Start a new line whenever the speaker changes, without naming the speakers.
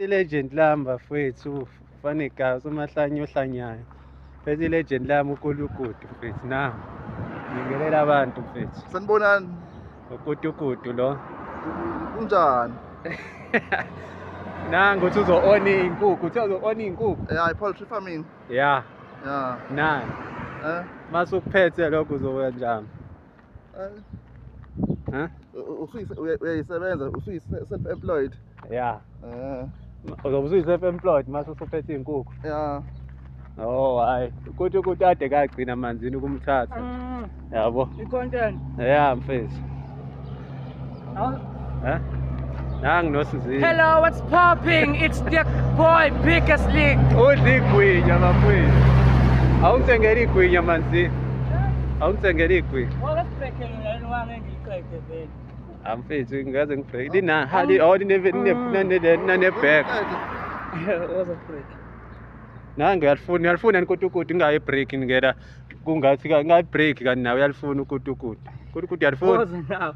I-legend lami bafowethu fane gazi uMahlanyu ohlanyayo. Bese i-legend lami uKulukudu mfethu na. Ngibingelela abantu mfethu.
Sanibonani.
uKulukudu lo.
Kunjani?
Nangu uthi uzo-ona iy'nkukhu, uthe uzo-ona iy'nkukhu.
Yeah, poultry farming.
Yeah.
Yeah.
Na. Mase ukuphethe lokho uzokwenza njani?
Uyayisebenza, usuyi-self-employed.
Yeah. Uzobe usuyi-self-employed mase usuphethe iy'nkukhu.
Yeah.
Oh hayi, ukuthi ade kagcina manzini ukumthatha. Yabo.
I-content.
Yeah mfethu. Nangu noSizini.
Hello, what's popping? It's the boy Biggest League.
Udla igwinya bafowethu. Awungithengeli igwinya manzini. Awungithengeli igwinya.
Wakasibhekela lana wange ngiyiqede vele.
Mfethu ngikaze ngibreak. Lina hali all ne-back.
Was a break.
Nangu uyalifuna uKulukudu ngayi break ngena kungathi ngayi break kanti nawe uyalifuna uKulukudu. uKulukudu uyalifuna.
Was now.